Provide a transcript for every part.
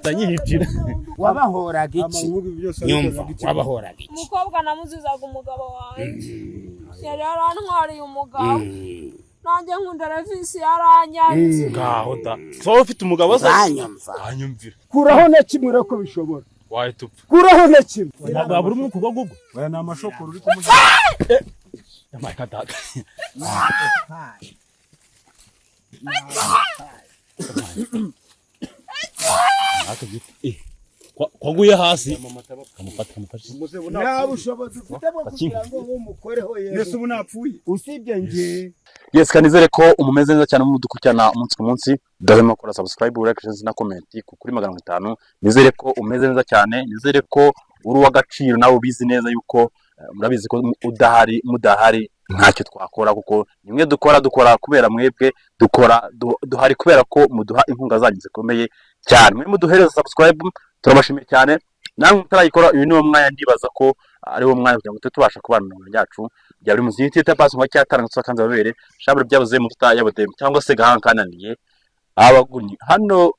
Tanyihitira. Wabahoraga iki? Nyumva wabahoraga iki? Umukobwa namuzizaga umugabo wanjye. Yari yarantwariye umugabo. Nanjye nkunda Revisi yaranyanze. Ngaho da. So ufite umugabo se? Anyumvira. Kuraho na kimwe ko bishobora. Wahitupfa. Kuraho na kimwe. Nababura umwe kugo gugo. Oya na amashokoro uri kumuza. Yamaye data. Kwaguye hasi kamufata nta bushobozi ufite bwo kugira ngo umukoreho Yesu bunapfuye usibye nge. Yes, kanizere ko umumeze neza cyane mudukurikirana umunsi ku munsi. Dahema kora subscribe, like na comment kuri 500. Nizere ko umeze neza cyane, nizere ko uri w'agaciro nawe ubizi neza yuko murabizi ko mudahari ntacyo twakora kuko nimwe dukora kubera mwebwe, duhari kubera ko muduha inkunga zanyu zikomeye cyane. Mwe muduhereza subscribe turabashimiye cyane. Namwe mutarayikora uyu ni wo mwanya ndibaza ko ari wo mwanya kugira ngo tubasha kubana n'abantu byacu bya buri munsi. Yitita pass ngo cyatanga tsakanza babere shabure byabuze mu tutayabode cyangwa se gahanga kananiye abagunyi hano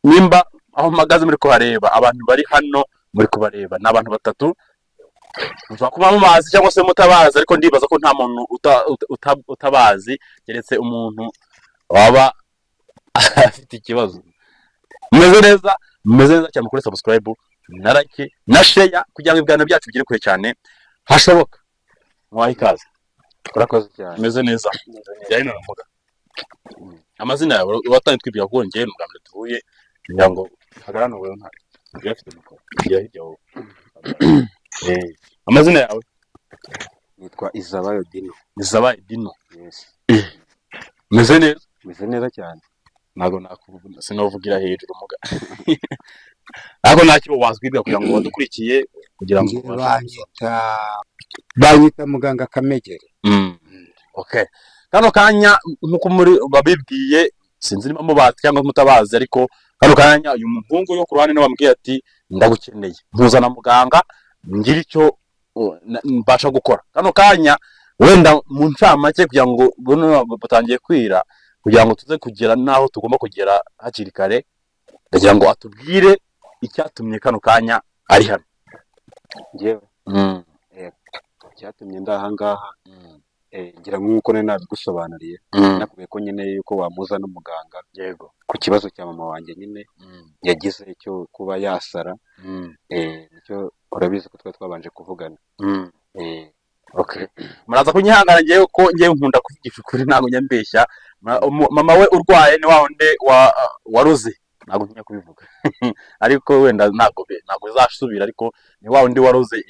nimba aho magaze muri ko hareba abantu bari hano muri kubareba n'abantu batatu ushobora kuba mu mazi cyangwa se mutabazi, ariko ndibaza ko nta muntu utabazi keretse umuntu waba afite ikibazo. Meze neza cyane kuri subscribe na like na share kugira ngo ibiganiro byacu bigere kure cyane hashoboka. Mwayikaze urakoze cyane. Meze neza yari naramuga amazina yawe watanye twibwira ko ngeye mugambwe tuvuye kugira ngo hagarano wewe ntari yafite nuko hirya wowe. Amazina yawe? Nitwa Izabayo Dino. Izabayo Dino. Yes. Meze neza cyane. Nago nakuvuga sinovugira hejuru muga. Ako nakiro wazwibwa kugira ngo wadukurikiye kugira ngo banyita muganga Kamegere. Okay. Kano kanya nkuko muri babibwiye sinzi niba mubazi cyangwa mutabazi, ariko kano kanya uyu muhungu yo kuruhane n'abambwiye ati ndagukeneye mpuzana muganga ngira icyo mbasha gukora. Kano kanya wenda mu ncamake kugira ngo batangiye kwira kugira ngo tuze kugera naho tugomba kugera hakiri kare, ndagira ngo atubwire icyatumye kano kanya ari hano. Ngewe cyatumye ndaha ngaha ngira nk'uko nari nabigusobanuriye nakubwiye ko nyine yuko wamuza n'umuganga yego ku kibazo cya mama wanjye nyine yagize cyo kuba yasara. Nicyo urabizi ko twabanje kuvugana. Okay, muraza kunyihangana ngewe ko ngewe nkunda kuvugisha ukuri ntago nyambeshya. Mama we urwaye ni wawonde waruze ntago ntinya kubivuga ariko wenda ntago izasubira, ariko ni wawundi waruze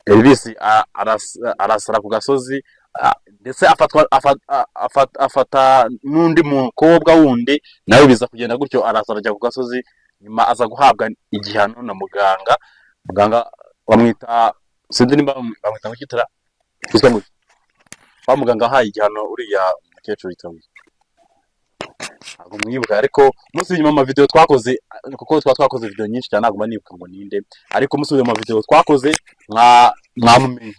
Elvis arasara ku gasozi ndetse afata n'undi mukobwa wundi nawe biza kugenda gutyo arasara ajya ku gasozi, nyuma aza guhabwa igihano na muganga wamwita sindi nimba bamwita ngo kitara cyitwa ngo ba muganga haye igihano uriya mukecuru yitwa ntabwo mwibuka, ariko musubiye mu video twakoze kuko twakoze video nyinshi cyane ntabwo manibuka ngo ninde, ariko musubiye mu video twakoze mwamumenye.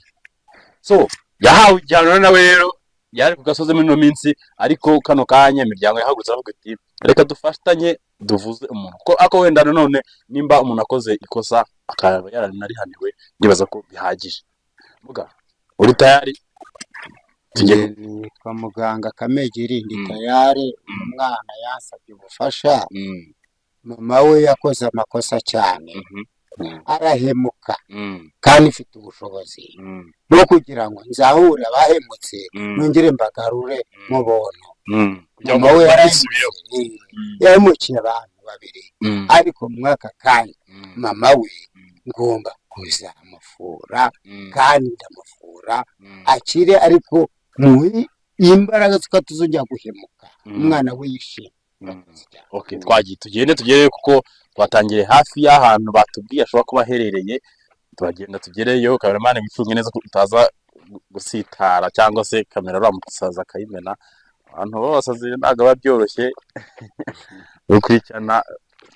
So yahawe igihano nawe rero yari ku gasozi muri no minsi, ariko kano kanya imiryango yahagutse avuga ati reka dufatanye duvuze umuntu ko ako wenda none nimba umuntu akoze ikosa akaba yaranarihaniwe ndibaza ko bihagije. Muga uri tayari? Nitwa muganga Kamegere ndi tayari. Umwana yansabye ubufasha, mama we yakoze amakosa cyane arahemuka kandi mfite ubushobozi no kugira ngo nzahure abahemutse nongere mbagarure mu bontu. Mama we yahemukiye abantu babiri, ariko mu mwaka kanya mama we ngomba kuzamufura kandi ndamufura akire, ariko muhi imbaraga tukatuzujya guhemuka umwana we yishimye. Okay, tugende kuko twatangire hafi y'ahantu batubwiye ashobora kuba aherereye. Turagenda tugereyo, cameraman bifunge neza utaza gusitara cyangwa se kamera ramusaza kayimena. Abantu bose ntago babyoroshye ukurikirana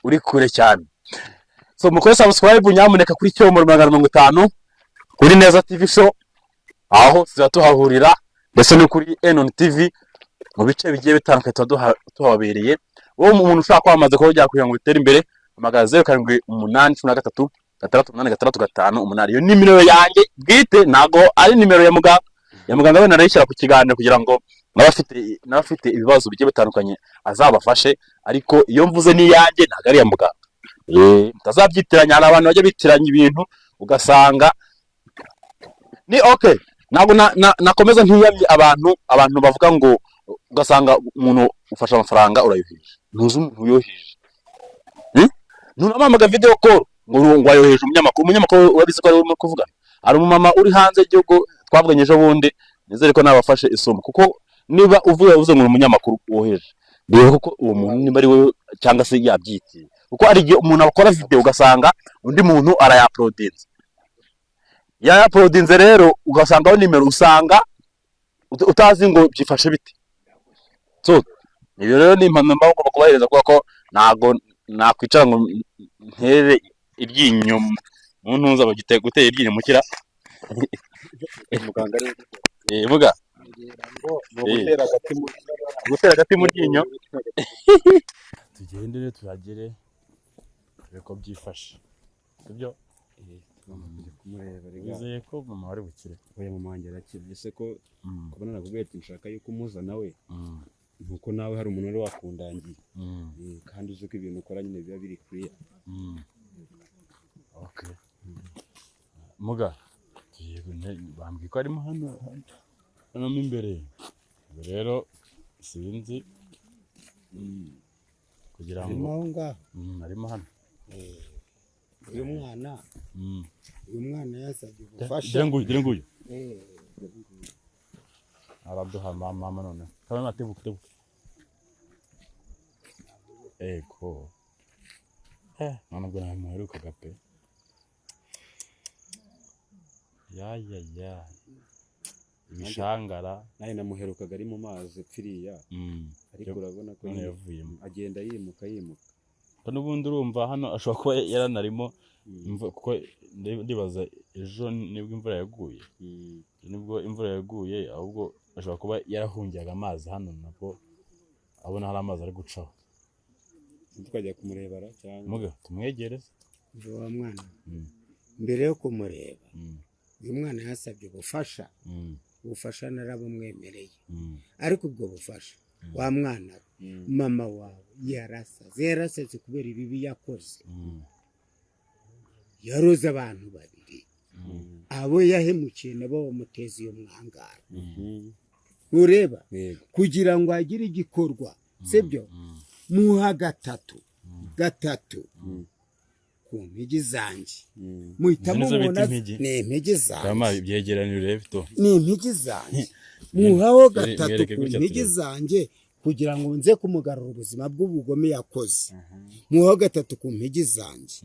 uri kure cyane. So mukore subscribe nyamuneka kuri Cyomoro 50 kuri Neza TV show, aho tuzatuhahurira ndetse no kuri Enon TV mu bice bigiye bitandukanye tuba tuhabereye. Wowe umuntu ushaka kwamamaza ko byakwiye ngo bitere imbere, hamagara 0788 iyo ni nimero yanjye bwite, ntago ari nimero ya muganga. Ya muganga we narayishyira ku kiganiro kugira ngo n'abafite ibibazo bigiye bitandukanye azabafashe, ariko iyo mvuze ni yanjye ntago ari ya muganga. Mutazabyitiranya, hari abantu bajya bitiranya ibintu ugasanga ni okay. Ntabwo nakomeza ntiyamye abantu bavuga ngo ugasanga umuntu ufasha amafaranga urayoheje, ntuzi umuntu uyoheje. Ntunamamaga video call ngo ayoheje umunyamakuru urabizi ko ari urimo kuvuga. Hari umumama uri hanze y'igihugu twavuganye ejo bundi, nizere ko nabafashe isomo, kuko niba uvuze ngo umunyamakuru woheje, rero kuko uwo muntu niba ari we cyangwa se yabyitiye, kuko ari igihe umuntu akora video ugasanga undi muntu arayaploadinze. Yaploadinze rero ugasanga aho nimero usanga utazi ngo byifashe bite. So ibyo rero ni impamvu ngomba kubahereza, kuko ntago nakwicara ngo ntere iryinyo umuntu uza gutera iryinyo mukira. Muganga ari vuga gutera agati mu ryinyo. Tugendere tuhagere reko byifashe ibyo kumureba rega. Wizeye ko mama wari bukire? Oya mama wanjye arakira. Ese ko kubona nakubwiye ati nshaka yuko umuza nawe, nuko nawe hari umuntu wari wakundangiye, kandi uzi ko ibintu ukora nyine biba biri clear. Okay. Muga bambwiye ko arimo hano mo imbere. Rero sinzi kugira ngo arimo hano. Uyu mwana yasabye ubufasha. Dore nguyu. Araduha mama none. Kama matebuke. Eko. None ubwo namuherukaga pe. Ya. Ibishangara. Naye namuherukaga ari mu mazi pfiriya. Ariko urabona ko yavuyemo. Agenda yimuka. N'ubundi urumva hano ashobora kuba yaranarimo, kuko ndibaza ejo nibwo imvura yaguye. Nibwo imvura yaguye, ahubwo ashobora kuba yarahungiyaga amazi hano, nabwo abona hari amazi ari gucaho. Tukajya kumurebara cyangwa muga tumwegereze uwo mwana. Mbere yo kumureba, uyu mwana yasabye ubufasha narabumwemereye, ariko ubwo bufasha wa mwana mama wawe yarasaze kubera ibibi yakoze. Yaroze abantu babiri, abo yahemukiye nabo bamuteza iyo mwangara. Ureba kugira ngo agire igikorwa, sibyo muha gatatu ku mpigi zanjye. Muhitamo mubona ni impigi zanjye. Kama byegeranyo revito. Ni impigi zanjye. Muhaho gatatu ku mpigi zanjye kugira ngo nze kumugarura ubuzima bw'ubugome yakoze. Muhaho gatatu ku mpigi zanjye.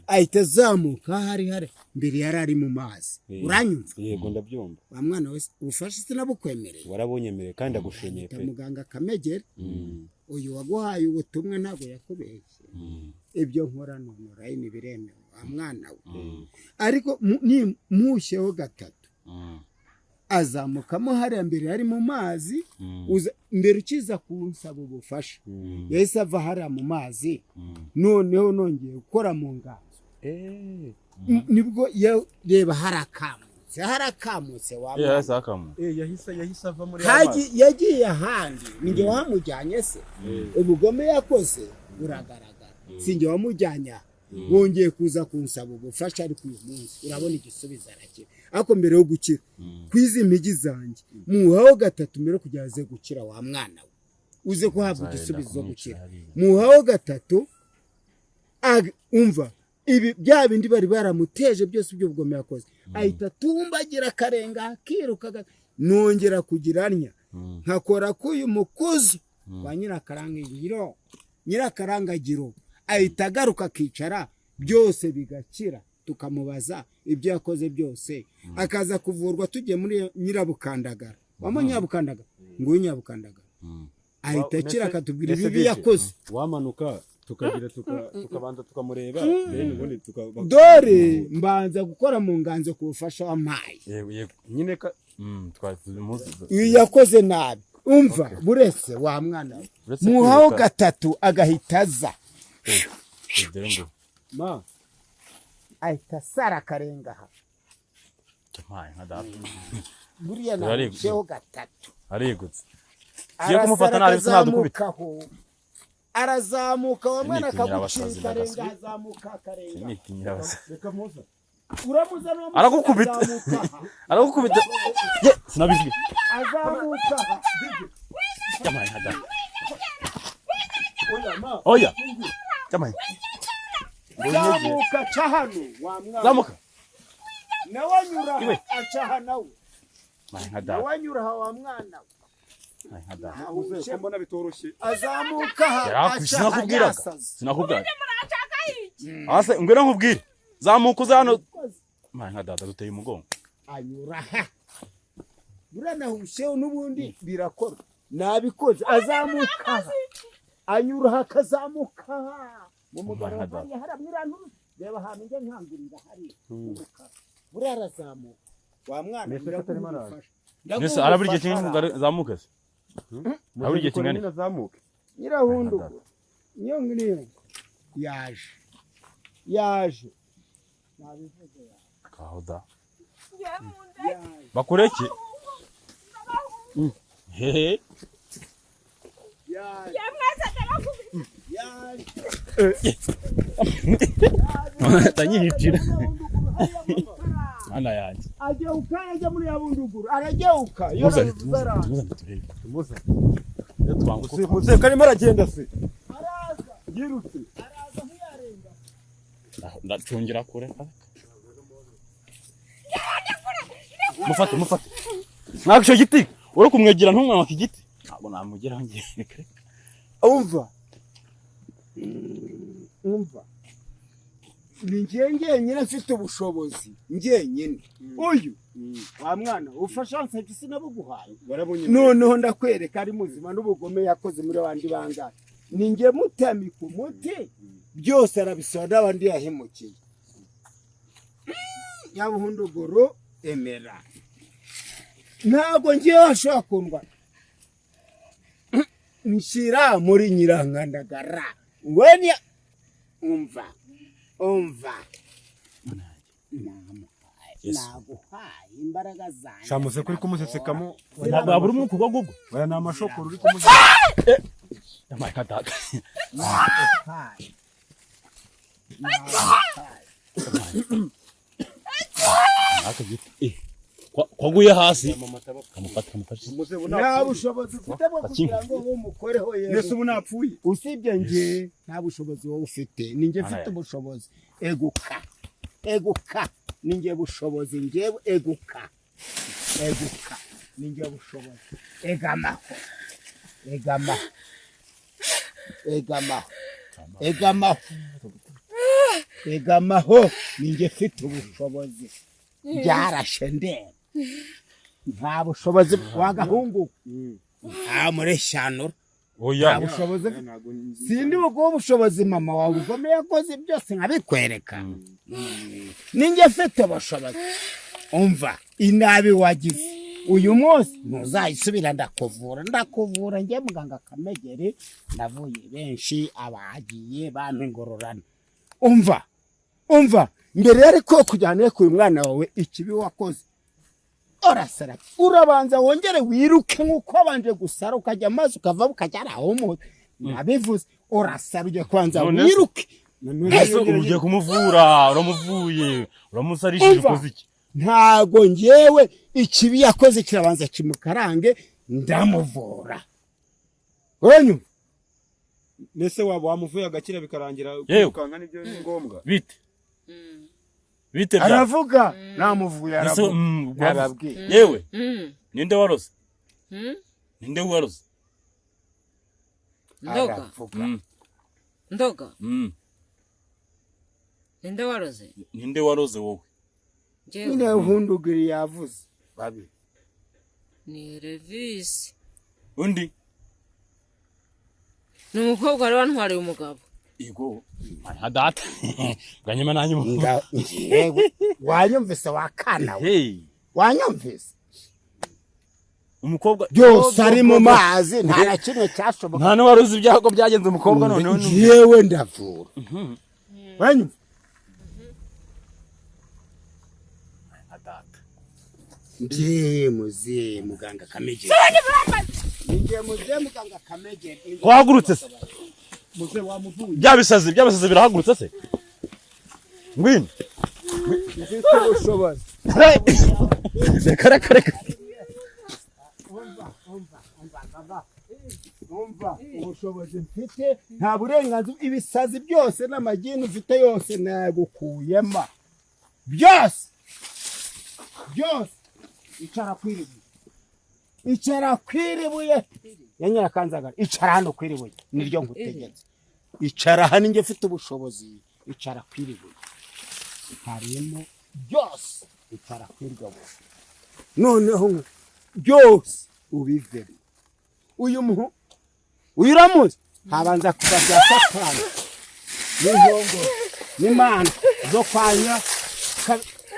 Ahita zamuka hari mbere yarari mu mazi. Uranyumva? Yego ndabyumva. Wa mwana wese ubufasha sinabukwemereye. Warabonyemereye kandi agushimiye pe. Muganga Kamegere. Uyu waguhaye ubutumwa ntabwo yakubeshye. Ibyo nkora none urayini biremewe wa mwana we. Ariko ni mushyeho gatatu. Azamukamo hariya mbere yari mu mazi, mbere ukiza kunsaba ubufasha. Yahise ava hariya mu mazi, noneho nongeye gukora mu nganzo. Nibwo reba harakamutse wa mwana. Yahise ava muri yagiye ahandi. Ninjye wamujyanye se. Ubugome yakoze buragaragara. Sinjye wamujyanye. Wongeye kuza kunsaba ubufasha, ariko uyu munsi urabona igisubizo arakira. Ako mbere yo gukira kwizi impigi zanjye, muhaho gatatu mbere kugira aze gukira wa mwana we, uze kuhabwa igisubizo zo gukira. Muhaho gatatu, umva ibi bya bindi bari baramuteje byose ibyo bugome yakoze, ahita tumbagira akarenga akiruka. Nongera kugiranya nkakora k'uyu mukozi wa nyirakarangagiro, ahita agaruka akicara, byose bigakira. Tukamubaza ibyo yakoze byose, akaza kuvurwa. Tugiye muri Nyirabukandagara. Wamo Nyabukandagara ngo Nyabukandagara ahita akira, akatubwira ibibi yakoze. Wamanuka tukagira tukabanza tukamureba, ubundi dore mbanza gukora mu nganzo ku bufasha wampaye. Nyine yakoze nabi. umva burese wa mwana Uretse muhaho kwiruka. gatatu agahita aza dore ngo ma ahita sara akarenga aha cyamaye nka data buriya Turarigwa. namusheho gatatu arigutse kiye kumufata nabi sinadukubita arazamuka wa mwana Sinitinyira abasazi akagucika arenga bagasubiza. azamuka akarenga nitinyira basa reka muza uramuza no aragukubita aragukubita ye sinabizwi azamuka cyamaye nka data oya ma oya cyamaye zamuka ca hano wa mwana zamuka nawe anyura Iwe. acaha nawe cyamaye nka nawe data anyura aha wa mwana cyamaye nka data muze ko mbona bitoroshye azamuka aha yarakubise acaha sinakubwiraga yasaze sinakubwiraga ase ngwira nkubwire zamuka uze hano cyamaye nka data duteye umugongo anyura aha buriya nahusheho n'ubundi birakora nabikoze azamuka aha anyura aha akazamuka aha mu mugabo Umwana hariya haramwirantu reba ahantu njye nkangurira hariya buriya arazamuka wa mwana Mbese ko atarimo araza. nese arabura igihe kingana zamuka se arabura igihe kingana nyine azamuke nyirahundugu niyo ngiriyo yaje nabivuze kahoda ngiye mu ndege yaje bakureke hehe yaje ngiye mwese ndabakubita yaje tanyihicira ana yanjye ageuka ajya muri yabunduguru arageuka muzane turebe muza iyo twanguka muze karimo aragenda se araza yirutse araza ntiyarenga ndacungira kure mufate mwaka icyo giti uri kumwegera ntumwamaka igiti ntabwo namugeraho ngiye umva ni njyenyine mfite ubushobozi njyenyine uyu wa mwana ufasha nsabye sinabuguhaye barabonye noneho ndakwereka ari muzima n'ubugome yakoze muri abandi bangahe ni njye mutamika umuti byose arabisaba n'abandi yahemukiye nyabuhunduguru emera ntabwo ngiye washobora kundwa nshyira muri nyirangandagara ngwenya umva naguhaye imbaraga zanjye shamuze kuri kumusesekamo babura umwuka ubwo ngubwo oya ni amashokoro uri kumusesekamo yamaye nka data naguhaye aka giti kwaguye hasi kamufashe muze nta bushobozi ufite bwo kugira ngo wowe umukoreho nese yewe ubu napfuye usibye njye nta bushobozi wowe ufite ni njye mfite ubushobozi eguka ni njye bushobozi njyewe eguka ni njye bushobozi egamaho ni njye mfite ubushobozi byarashe ndeba nta bushobozi wagahungu nta mureshanura oya nta bushobozi sindi buguha ubushobozi mama wawe ubugome yakoze byose nkabikwereka ninjye mfite ubushobozi umva inabi wagize uyu munsi ntuzayisubira ndakuvura njye muganga Kamegeri navuye benshi abagiye bampa ingororano umva mbere yari ko kujyana ku mwana wawe ikibi wakoze orasara urabanza wongere wiruke nk'uko wabanje gusara ukajya amazi ukava ukajya aho umuzi nabivuze orasara ujye kwanza wiruke ese ugiye kumuvura uramuvuye uramusarishije ukoze iki ntago ngewe ikibi yakoze kirabanza kimukarange ndamuvura uranyumva nese waba wamuvuye agakira bikarangira Yewe. kwirukanka nibyo ni ngombwa bite bya aravuga namuvuye ese aravuga yarabwiye yewe ninde waroze ninde waroze Ndoga. aravuga Ndoga. Ninde waroze? ninde waroze wowe nyine uhundugiri yavuze babi Ni Revisi. undi Ni umukobwa wari wantwariye umugabo. yego nka data ganyuma nanyu yewe wanyumvise wakana we hey wanyumvise umukobwa byose ari mu mazi nta na kimwe cyashoboka nta n'uwari uzi ibyago byagenze umukobwa noneho yewe ndavura wanyuma ndiye muze muganga Kamegeri ndiye muze muganga Kamegeri wahagurutse se muze wamuvuye byabisazi birahagurutse se ngwino ufite ubushobozi reka umva ubushobozi mfite nta burenganzira ibisazi byose n'amagini ufite yose nagukuyemo byose icara kwiribuye yanyara kanzagara icara hano kwiribuye niryo ngutegetse icara hano nge mfite ubushobozi icara kwiribuye harimo byose icara kwiribuye noneho byose ubivemo uyu uramuzi habanza kuva bya satani n'inkongo n'imana zo kwanya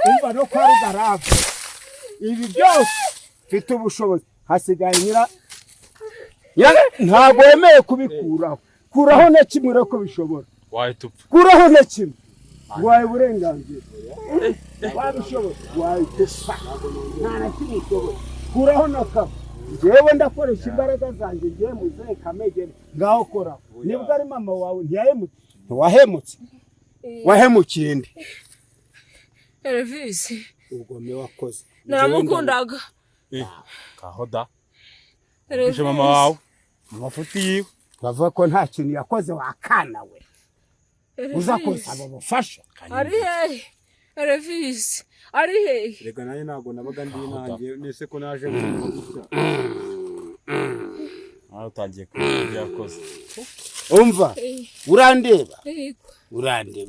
umva no kwa rugaravu ibi byose mfite ubushobozi hasigaye nyira ntabwo wemeye kubikuraho kuraho na kimwe urako bishobora wahitupfa kuraho na kimwe waye uburenganzira wabishobora wahitupfa nta na kimwe ushobora kuraho na kamwe njyewe ndakoresha imbaraga zanjye ngiye muze Kamegeri ngaho kora nibwo ari mama wawe ntiwahemutse wahemukiye ndi Elvis ubugome wakoze naramukundaga kahoda bishe mama wawe mu mafuti yiwe bavuga ko nta kintu yakoze wakana we uza kusaba ubufasha ari hehe Elvis ari hehe reka naye ntago nabaga ndi nanjye nese ko naje gusa utangiye kubyo yakoze umva urandeba yego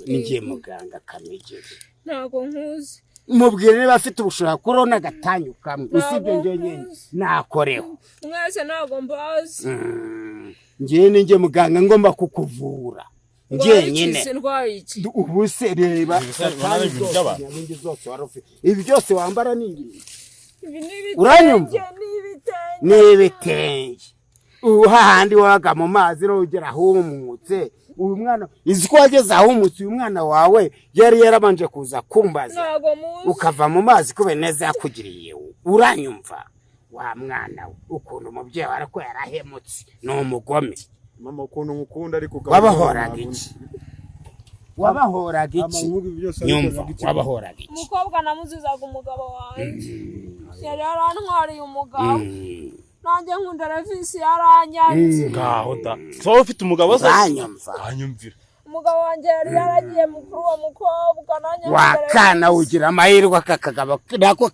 ningiye muganga Kamegeri ntago nkuzi mubwire niba afite ubushobozi kurona agatanyu kamwe usibye njyewe nakoreho mwese ntago mbazi ngiye ninjye muganga ngomba kukuvura njyenyine ubu se reba ibi byose wambara ni ibi uranyumva ni ibitenge hahandi waga mu mazi rogera ahumutse uyu mwana izi ko wageze ahumutse uyu mwana wawe yari yarabanje kuza kumbaza ukava mu mazi kube neza yakugiriye uranyumva wa mwana we ukuntu umubyeyi warako yarahemutse ni umugome mama ukuntu ngukunda ariko wabahoraga iki nyumva wabahoraga iki umukobwa namuzizaga umugabo wanjye yari yarantwariye umugabo nanjye nkunda Elvis yaranyanze ngaho da so ufite umugabo se anyumvira umugabo wanjye yari yaragiye mukuru wa mukobwa nanjye wakana ugira amahirwe akakagabo nako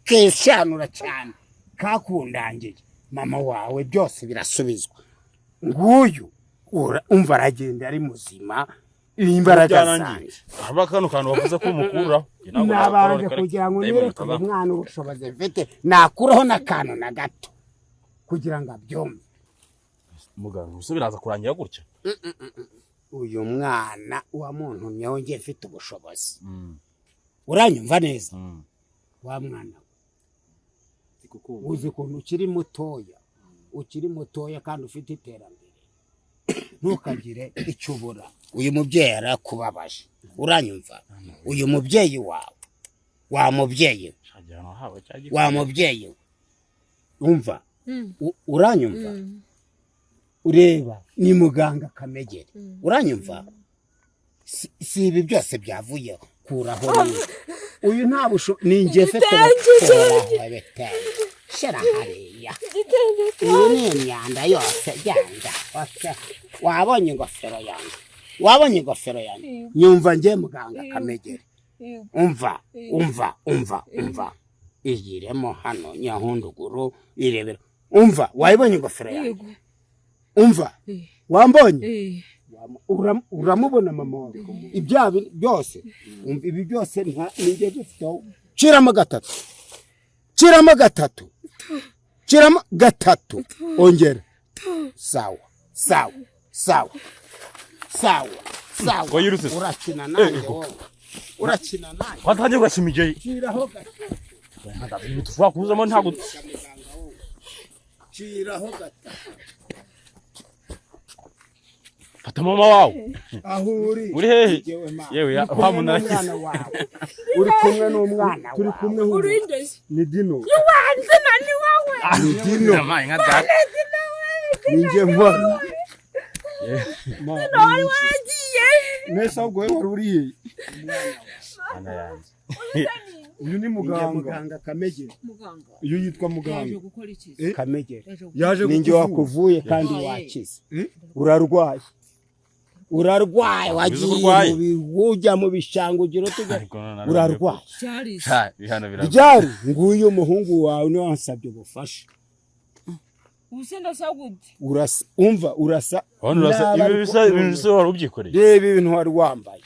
keshanura cyane kakundangiye mama wawe byose birasubizwa nguyu umva aragenda ari muzima imbaraga zanjye aba kano kantu bavuze ko umukuraho nabanje kugira ngo nereke umwana ubushobozi mfite nakuraho n'akantu na gato kugira ngo abyombe muganga usubiraza kurangira gutya uyu mwana wa muntu nyawe ngiye mfite ubushobozi uranyumva neza wa mwana uzi ukuntu ukiri mutoya kandi ufite iterambere ntukagire icyo ubura uyu mubyeyi arakubabaje uranyumva uyu mubyeyi wawe wa mubyeyi umva uranyumva ureba ni muganga Kamegeri uranyumva si ibi byose byavuye kuraho uyu nta busho ninjye mfite ubutenge shira hariya iyi ni imyanda yose yanda wabonye ingofero yanjye nyumva njye muganga Kamegeri umva igiremo hano nyahunduguru irebera umva wayibonye ingofero yanjye umva wambonye uramubona mama wawe ibyabi byose ibi byose ninjye dufite ciramo gatatu ongera sawa urakina nanjye watangiye ugashimije ciraho tuvuga kuzamo ntago ciraho gata fata mama wawe aho uri hehe jewe ma yewe wa munara umwana wawe uri kumwe n'umwana turi kumwe hu urindeze ni dino wanze nani wawe ni dino amaye nka data ninjye mbona nari wagiye nesa ubwo wewe wari uriye ana yanjye uyu ni muganga Kamegere muganga uyu yitwa yaje muganga gukora iki Kamegere yaje ninjye wakuvuye kandi wakize urarwaye wagiye mu bihujya mu bishangugiro tujya urarwaye bihano biraba byari nguyu umuhungu wawe ni wansabye ubufasha usenda sagute urasa umva urasa ibi bisa wari ubyikoreye reba ibintu wari wambaye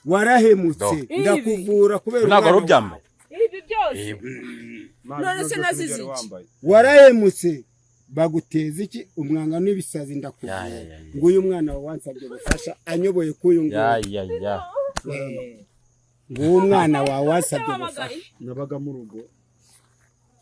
warahemutse ndakuvura kubera ntabwo ari ubyambaye ibi byose none se nazize warahemutse baguteza iki umwanga n'ibisazi ndakuvura nguyu mwana wawe wansabye ubufasha anyoboye kuyu nguyu nguyu mwana wawe wansabye ubufasha nabaga mu rugo